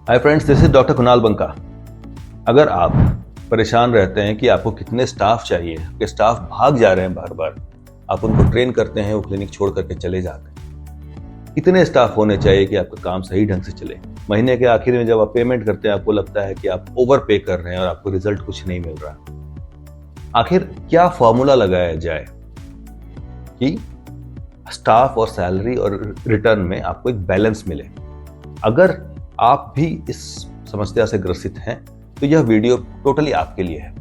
Hi friends, this is doctor Kunal Banka. अगर आप परेशान रहते हैं कि आपको कितने स्टाफ चाहिए, कि स्टाफ भाग जा रहे हैं बार बार, आप उनको ट्रेन करते हैं, वो क्लिनिक छोड़ करके चले जाते हैं, कितने स्टाफ होने चाहिए कि आपका काम सही ढंग से चले। महीने के आखिर में जब आप पेमेंट करते हैं, आपको लगता है कि आप ओवर पे कर रहे हैं और आपको रिजल्ट कुछ नहीं मिल रहा। आखिर क्या फॉर्मूला लगाया जाए कि स्टाफ और सैलरी और रिटर्न में आपको एक बैलेंस मिले। अगर आप भी इस समस्या से ग्रसित हैं तो यह वीडियो टोटली आपके लिए है।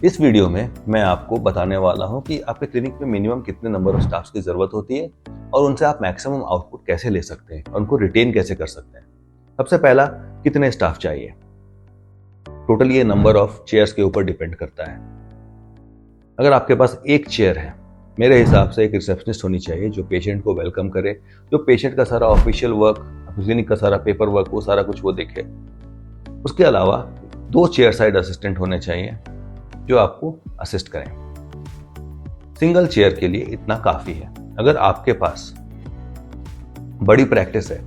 इस वीडियो में मैं आपको बताने वाला हूं कि आपके क्लिनिक में मिनिमम कितने नंबर ऑफ स्टाफ्स की जरूरत होती है और उनसे आप मैक्सिमम आउटपुट कैसे ले सकते हैं और उनको रिटेन कैसे कर सकते हैं। सबसे पहला, कितने स्टाफ चाहिए। टोटली ये नंबर ऑफ चेयर्स के ऊपर डिपेंड करता है। अगर आपके पास एक चेयर है, मेरे हिसाब से एक रिसेप्शनिस्ट होनी चाहिए जो पेशेंट को वेलकम करे, जो पेशेंट का सारा ऑफिशियल वर्क, क्लिनिक का सारा पेपर वर्क, वो सारा कुछ वो देखे। उसके अलावा 2 चेयर साइड असिस्टेंट होने चाहिए जो आपको असिस्ट करें। सिंगल चेयर के लिए इतना काफी है। अगर आपके पास बड़ी प्रैक्टिस है,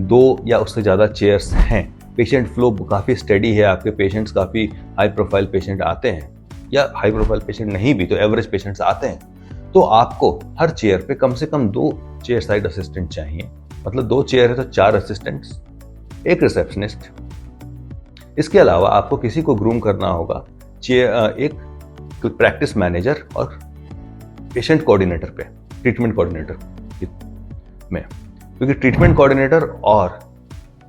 2 या उससे ज्यादा चेयर्स हैं, पेशेंट फ्लो काफी स्टेडी है, आपके पेशेंट्स काफी हाई प्रोफाइल पेशेंट आते हैं, या हाई प्रोफाइल पेशेंट नहीं भी तो एवरेज पेशेंट्स आते हैं, तो आपको हर चेयर पे कम से कम 2 चेयर साइड असिस्टेंट चाहिए। मतलब 2 चेयर है तो 4 असिस्टेंट्स, एक रिसेप्शनिस्ट। इसके अलावा आपको किसी को ग्रूम करना होगा, एक प्रैक्टिस मैनेजर और पेशेंट कोऑर्डिनेटर पे, ट्रीटमेंट कोऑर्डिनेटर में, क्योंकि ट्रीटमेंट कोऑर्डिनेटर और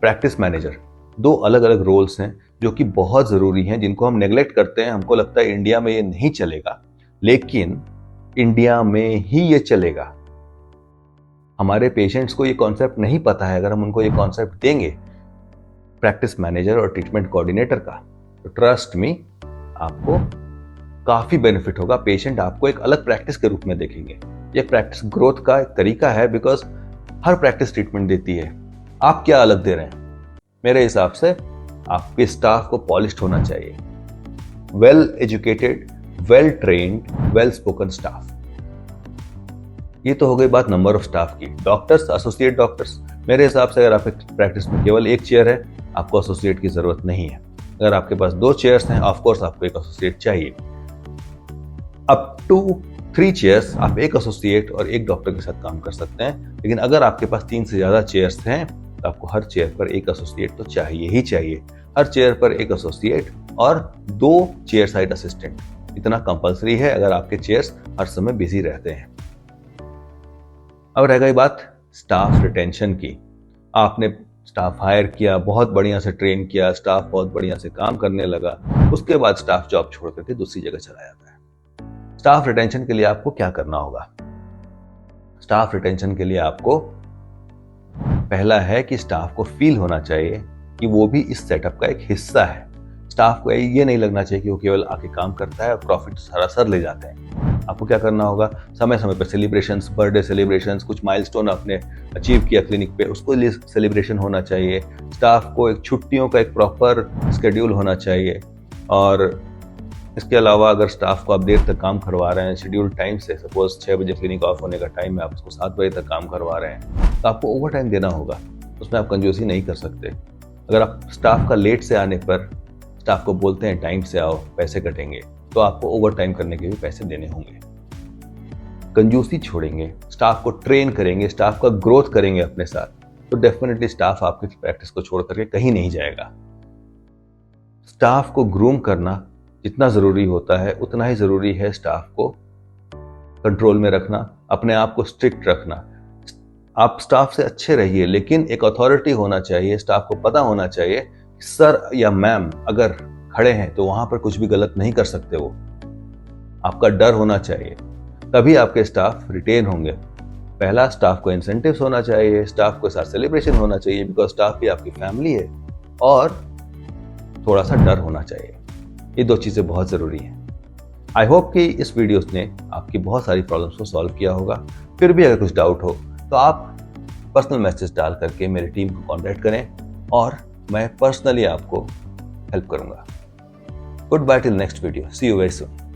प्रैक्टिस मैनेजर 2 अलग अलग रोल्स हैं जो कि बहुत जरूरी हैं, जिनको हम नेग्लेक्ट करते हैं। हमको लगता है इंडिया में ये नहीं चलेगा, लेकिन इंडिया में ही ये चलेगा। हमारे पेशेंट्स को ये कॉन्सेप्ट नहीं पता है। अगर हम उनको ये कॉन्सेप्ट देंगे प्रैक्टिस मैनेजर और ट्रीटमेंट कोऑर्डिनेटर का, तो ट्रस्ट मी, आपको काफी बेनिफिट होगा। पेशेंट आपको एक अलग प्रैक्टिस के रूप में देखेंगे। ये प्रैक्टिस ग्रोथ का एक तरीका है, बिकॉज हर प्रैक्टिस ट्रीटमेंट देती है। आप क्या अलग दे रहे हैं? मेरे हिसाब से आपके स्टाफ को पॉलिश्ड होना चाहिए, well educated, well trained, well spoken staff. ये तो हो गई बात नंबर ऑफ स्टाफ की। डॉक्टर्स, एसोसिएट डॉक्टर्स, मेरे हिसाब से अगर आपके प्रैक्टिस में केवल 1 चेयर है, आपको एसोसिएट की जरूरत नहीं है। अगर आपके पास 2 चेयर्स हैं, ऑफ कोर्स आपको एक एसोसिएट चाहिए। अप टू 3 चेयर्स आप एक एसोसिएट और एक डॉक्टर के साथ काम कर सकते हैं। लेकिन अगर आपके पास 3 से ज्यादा चेयर्स हैं, तो आपको हर चेयर पर एक एसोसिएट तो चाहिए ही चाहिए। हर चेयर पर एक एसोसिएट और 2 चेयर साइड असिस्टेंट, इतना कंपलसरी है अगर आपके चेयर्स हर समय बिजी रहते हैं। अब रह गई बात स्टाफ रिटेंशन की। आपने स्टाफ हायर किया, बहुत बढ़िया से ट्रेन किया, स्टाफ बहुत बढ़िया से काम करने लगा, उसके बाद स्टाफ जॉब छोड़ करके दूसरी जगह चला जाता है। स्टाफ रिटेंशन के लिए आपको क्या करना होगा? स्टाफ रिटेंशन के लिए आपको पहला है कि स्टाफ को फील होना चाहिए कि वो भी इस सेटअप का एक हिस्सा है। स्टाफ को ये नहीं लगना चाहिए कि वो केवल आके काम करता है और प्रॉफिट सारा सर ले जाते हैं। आपको क्या करना होगा? समय समय पर सेलिब्रेशंस, बर्थडे सेलिब्रेशंस, कुछ माइलस्टोन आपने अचीव किया क्लिनिक पे, उसको लिए सेलिब्रेशन होना चाहिए। स्टाफ को एक छुट्टियों का एक प्रॉपर शेड्यूल होना चाहिए। और इसके अलावा अगर स्टाफ को आप देर तक काम करवा रहे हैं शेड्यूल टाइम से, सपोज 6 बजे क्लिनिक ऑफ होने का टाइम है, आप उसको 7 बजे तक काम करवा रहे हैं, तो आपको ओवर टाइम देना होगा। उसमें आप कंजूसी नहीं कर सकते। अगर आप स्टाफ का लेट से आने पर स्टाफ को बोलते हैं टाइम से आओ, पैसे कटेंगे, तो आपको ओवर टाइम करने के भी पैसे देने होंगे। कंजूसी छोड़ेंगे, स्टाफ को ट्रेन करेंगे, स्टाफ का ग्रोथ करेंगे अपने साथ, तो डेफिनेटली स्टाफ आपकी प्रैक्टिस को छोड़ करके कहीं नहीं जाएगा। स्टाफ को ग्रूम करना जितना जरूरी होता है, उतना ही जरूरी है स्टाफ को कंट्रोल में रखना, अपने आप को स्ट्रिक्ट रखना। आप स्टाफ से अच्छे रहिए, लेकिन एक अथॉरिटी होना चाहिए। स्टाफ को पता होना चाहिए सर या मैम अगर खड़े हैं तो वहां पर कुछ भी गलत नहीं कर सकते। वो आपका डर होना चाहिए, तभी आपके स्टाफ रिटेन होंगे। पहला, स्टाफ को इंसेंटिव्स होना चाहिए, स्टाफ के साथ सेलिब्रेशन होना चाहिए, बिकॉज स्टाफ भी आपकी फैमिली है, और थोड़ा सा डर होना चाहिए। ये 2 चीजें बहुत जरूरी हैं। आई होप कि इस वीडियो ने आपकी बहुत सारी प्रॉब्लम्स को सॉल्व किया होगा। फिर भी अगर कुछ डाउट हो तो आप पर्सनल मैसेज डाल करके मेरी टीम को कॉन्टैक्ट करें और मैं पर्सनली आपको हेल्प करूंगा। Goodbye till next video. See you very soon.